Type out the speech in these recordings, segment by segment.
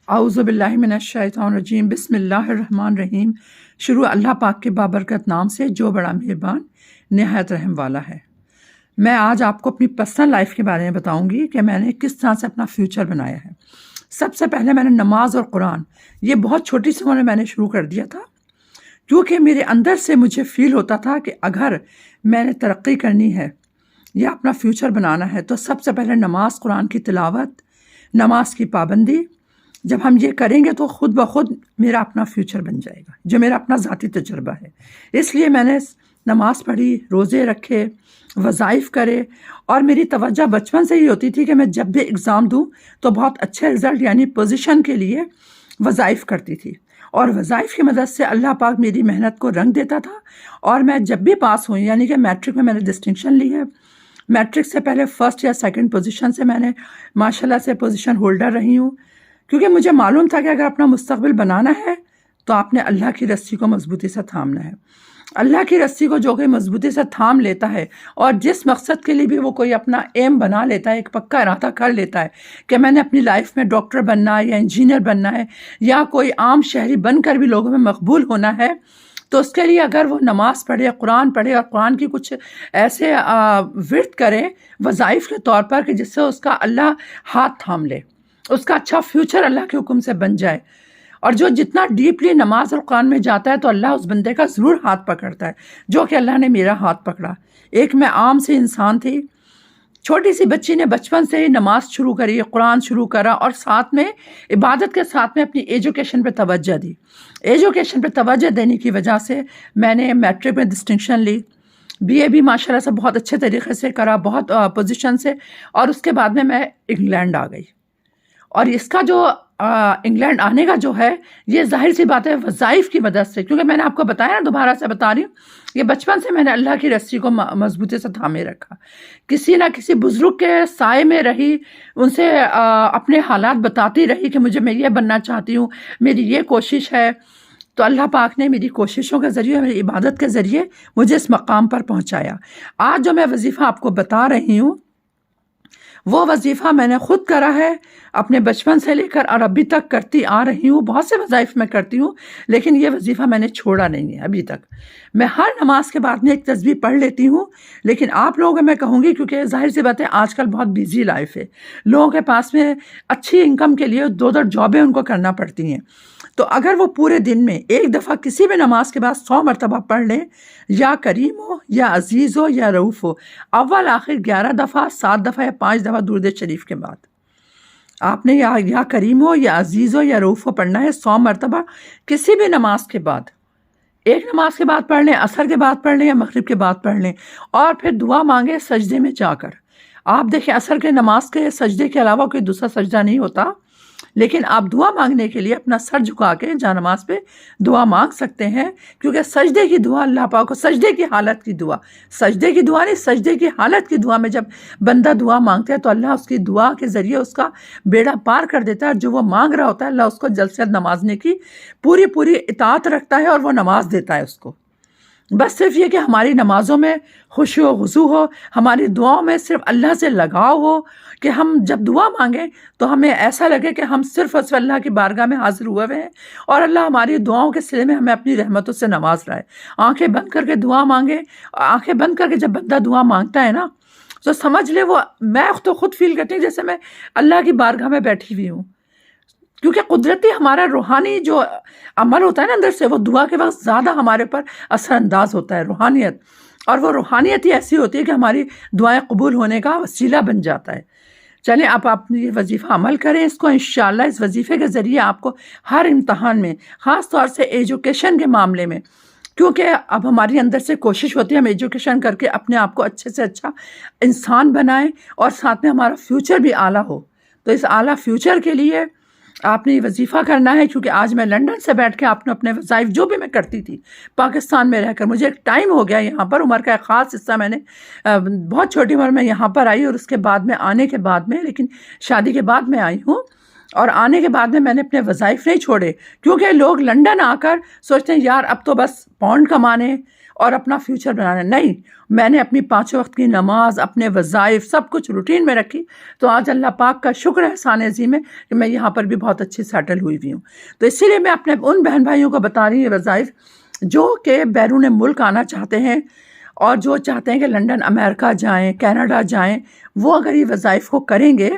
اعوذ باللہ من الشیطان الرجیم، بسم اللہ الرحمن الرحیم۔ شروع اللہ پاک کے بابرکت نام سے جو بڑا مہربان نہایت رحم والا ہے۔ میں آج آپ کو اپنی پرسنل لائف کے بارے میں بتاؤں گی کہ میں نے کس طرح سے اپنا فیوچر بنایا ہے۔ سب سے پہلے میں نے نماز اور قرآن، یہ بہت چھوٹی سی عمر میں نے شروع کر دیا تھا، کیونکہ میرے اندر سے مجھے فیل ہوتا تھا کہ اگر میں نے ترقی کرنی ہے یا اپنا فیوچر بنانا ہے تو سب سے پہلے نماز قرآن کی تلاوت، نماز کی پابندی، جب ہم یہ کریں گے تو خود بخود میرا اپنا فیوچر بن جائے گا، جو میرا اپنا ذاتی تجربہ ہے۔ اس لیے میں نے نماز پڑھی، روزے رکھے، وظائف کرے، اور میری توجہ بچپن سے ہی ہوتی تھی کہ میں جب بھی اگزام دوں تو بہت اچھے رزلٹ یعنی پوزیشن کے لیے وظائف کرتی تھی، اور وظائف کی مدد سے اللہ پاک میری محنت کو رنگ دیتا تھا، اور میں جب بھی پاس ہوئی، یعنی کہ میٹرک میں نے ڈسٹنکشن لی ہے، میٹرک سے پہلے فرسٹ یا سیکنڈ پوزیشن سے میں نے ماشاءاللہ سے پوزیشن ہولڈر رہی ہوں، کیونکہ مجھے معلوم تھا کہ اگر اپنا مستقبل بنانا ہے تو آپ نے اللہ کی رسی کو مضبوطی سے تھامنا ہے۔ اللہ کی رسی کو جو کہ مضبوطی سے تھام لیتا ہے اور جس مقصد کے لیے بھی وہ کوئی اپنا ایم بنا لیتا ہے، ایک پکا ارادہ کر لیتا ہے کہ میں نے اپنی لائف میں ڈاکٹر بننا ہے یا انجینئر بننا ہے یا کوئی عام شہری بن کر بھی لوگوں میں مقبول ہونا ہے، تو اس کے لیے اگر وہ نماز پڑھے، قرآن پڑھے اور قرآن کی کچھ ایسے ورد کرے وظائف کے طور پر کہ جس سے اس کا اللہ ہاتھ تھام لے، اس کا اچھا فیوچر اللہ کے حکم سے بن جائے، اور جو جتنا ڈیپلی نماز اور قرآن میں جاتا ہے تو اللہ اس بندے کا ضرور ہاتھ پکڑتا ہے، جو کہ اللہ نے میرا ہاتھ پکڑا۔ ایک میں عام سے انسان تھی، چھوٹی سی بچی نے بچپن سے ہی نماز شروع کری، قرآن شروع کرا، اور ساتھ میں عبادت کے ساتھ میں اپنی ایجوکیشن پہ توجہ دی۔ ایجوکیشن پہ توجہ دینے کی وجہ سے میں نے میٹرک میں ڈسٹنکشن لی، بی اے بھی ماشاءاللہ سے بہت اچھے طریقے سے کرا، بہت پوزیشن سے، اور اس کے بعد میں انگلینڈ آ گئی۔ اور اس کا جو انگلینڈ آنے کا جو ہے، یہ ظاہر سی بات ہے وظائف کی مدد سے، کیونکہ میں نے آپ کو بتایا نا، دوبارہ سے بتا رہی ہوں، یہ بچپن سے میں نے اللہ کی رسی کو مضبوطی سے تھامے رکھا، کسی نہ کسی بزرگ کے سائے میں رہی، ان سے اپنے حالات بتاتی رہی کہ میں یہ بننا چاہتی ہوں، میری یہ کوشش ہے، تو اللہ پاک نے میری کوششوں کے ذریعے، میری عبادت کے ذریعے مجھے اس مقام پر پہنچایا۔ آج جو میں وظیفہ آپ کو بتا رہی ہوں، وہ وظیفہ میں نے خود کرا ہے، اپنے بچپن سے لے کر اور ابھی تک کرتی آ رہی ہوں۔ بہت سے وظائف میں کرتی ہوں، لیکن یہ وظیفہ میں نے چھوڑا نہیں ہے ابھی تک۔ میں ہر نماز کے بعد میں ایک تسبیح پڑھ لیتی ہوں، لیکن آپ لوگوں کو میں کہوں گی، کیونکہ ظاہر سی بات ہے آج کل بہت بیزی لائف ہے، لوگوں کے پاس میں اچھی انکم کے لیے 2 جابیں ان کو کرنا پڑتی ہیں، تو اگر وہ پورے دن میں ایک دفعہ کسی بھی نماز کے بعد 100 مرتبہ پڑھ لیں، یا کریم ہو یا عزیز ہو یا رؤوف ہو، اول آخر 11 دفعہ، 7 دفعہ یا 5 دفعہ درود شریف کے بعد آپ نے یا کریم ہو یا عزیز ہو یا رؤوف ہو پڑھنا ہے 100 مرتبہ کسی بھی نماز کے بعد۔ ایک نماز کے بعد پڑھ لیں، عصر کے بعد پڑھ لیں یا مغرب کے بعد پڑھ لیں، اور پھر دعا مانگیں سجدے میں جا کر۔ آپ دیکھیں عصر کے نماز کے سجدے کے علاوہ کوئی دوسرا سجدہ نہیں ہوتا، لیکن آپ دعا مانگنے کے لیے اپنا سر جھکا کے جہاں نماز پہ دعا مانگ سکتے ہیں، کیونکہ سجدے کی دعا اللہ پاک کو، سجدے کی حالت کی دعا، سجدے کی دعا نہیں، سجدے کی حالت کی دعا میں جب بندہ دعا مانگتا ہے تو اللہ اس کی دعا کے ذریعے اس کا بیڑا پار کر دیتا ہے، جو وہ مانگ رہا ہوتا ہے اللہ اس کو جلد سے جلد نمازنے کی پوری اطاعت رکھتا ہے، اور وہ نماز دیتا ہے اس کو۔ بس صرف یہ کہ ہماری نمازوں میں خشوع و خضوع ہو، ہماری دعاؤں میں صرف اللہ سے لگاؤ ہو، کہ ہم جب دعا مانگیں تو ہمیں ایسا لگے کہ ہم صرف اللہ کی بارگاہ میں حاضر ہوئے ہوئے ہیں، اور اللہ ہماری دعاؤں کے صلے میں ہمیں اپنی رحمتوں سے نواز رہا ہے۔ آنکھیں بند کر کے دعا مانگیں، آنکھیں بند کر کے جب بندہ دعا مانگتا ہے نا، تو سمجھ لے وہ، میں تو خود فیل کرتی ہوں جیسے میں اللہ کی بارگاہ میں بیٹھی ہوئی ہوں، کیونکہ قدرتی ہمارا روحانی جو عمل ہوتا ہے نا اندر سے، وہ دعا کے وقت زیادہ ہمارے پر اثر انداز ہوتا ہے، روحانیت، اور وہ روحانیت ہی ایسی ہوتی ہے کہ ہماری دعائیں قبول ہونے کا وسیلہ بن جاتا ہے۔ چلیں آپ یہ وظیفہ عمل کریں، اس کو انشاءاللہ اس وظیفے کے ذریعے آپ کو ہر امتحان میں، خاص طور سے ایجوکیشن کے معاملے میں، کیونکہ اب ہماری اندر سے کوشش ہوتی ہے ہم ایجوکیشن کر کے اپنے آپ کو اچھے سے اچھا انسان بنائیں، اور ساتھ میں ہمارا فیوچر بھی اعلیٰ ہو۔ تو اس اعلیٰ فیوچر کے لیے آپ نے یہ وظیفہ کرنا ہے، کیونکہ آج میں لندن سے بیٹھ کے آپ نے اپنے وظائف جو بھی میں کرتی تھی پاکستان میں رہ کر، مجھے ایک ٹائم ہو گیا یہاں پر، عمر کا ایک خاص حصہ میں نے بہت چھوٹی عمر میں یہاں پر آئی، اور اس کے بعد میں آنے کے بعد میں، لیکن شادی کے بعد میں آئی ہوں، اور آنے کے بعد میں نے اپنے وظائف نہیں چھوڑے، کیونکہ لوگ لنڈن آ کر سوچتے ہیں یار اب تو بس پاؤنڈ کمانے اور اپنا فیوچر بنانا، نہیں، میں نے اپنی 5 وقت کی نماز، اپنے وظائف، سب کچھ روٹین میں رکھی، تو آج اللہ پاک کا شکر احسان عظیم ہے کہ میں یہاں پر بھی بہت اچھی سیٹل ہوئی ہوں۔ تو اسی لیے میں اپنے ان بہن بھائیوں کو بتا رہی ہوں وظائف جو کہ بیرون ملک آنا چاہتے ہیں اور جو چاہتے ہیں کہ لنڈن، امریکہ جائیں، کینیڈا جائیں، وہ اگر یہ وظائف کو کریں گے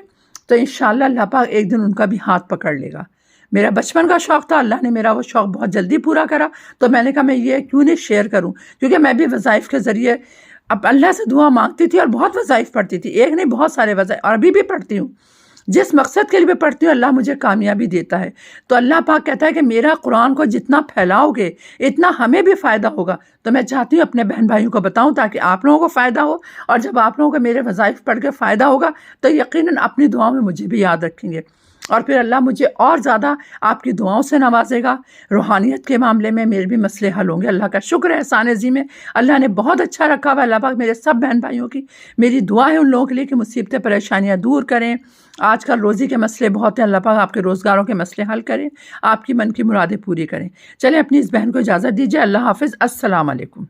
تو انشاءاللہ اللہ پاک ایک دن ان کا بھی ہاتھ پکڑ لے گا۔ میرا بچپن کا شوق تھا، اللہ نے میرا وہ شوق بہت جلدی پورا کرا، تو میں نے کہا میں یہ کیوں نہیں شیئر کروں، کیونکہ میں بھی وظائف کے ذریعے اب اللہ سے دعا مانگتی تھی اور بہت وظائف پڑھتی تھی، ایک نہیں بہت سارے وظائف، اور ابھی بھی پڑھتی ہوں۔ جس مقصد کے لیے بھی پڑھتی ہوں اللہ مجھے کامیابی دیتا ہے۔ تو اللہ پاک کہتا ہے کہ میرا قرآن کو جتنا پھیلاؤ گے اتنا ہمیں بھی فائدہ ہوگا۔ تو میں چاہتی ہوں اپنے بہن بھائیوں کو بتاؤں تاکہ آپ لوگوں کو فائدہ ہو، اور جب آپ لوگوں کو میرے وظائف پڑھ کے فائدہ ہوگا تو یقیناً اپنی دعاؤں میں مجھے بھی یاد رکھیں گے، اور پھر اللہ مجھے اور زیادہ آپ کی دعاؤں سے نوازے گا۔ روحانیت کے معاملے میں میرے بھی مسئلے حل ہوں گے۔ اللہ کا شکر ہے، احسان عظیم ہے، اللہ نے بہت اچھا رکھا ہوا ہے۔ اللہ پاک میرے سب بہن بھائیوں کی میری دعا ہے ان لوگوں کے لیے کہ مصیبتیں پریشانیاں دور کریں۔ آج کل روزی کے مسئلے بہت ہیں، اللہ پاک آپ کے روزگاروں کے مسئلے حل کریں، آپ کی من کی مرادیں پوری کریں۔ چلیں اپنی اس بہن کو اجازت دیجیے، اللہ حافظ، السلام علیکم۔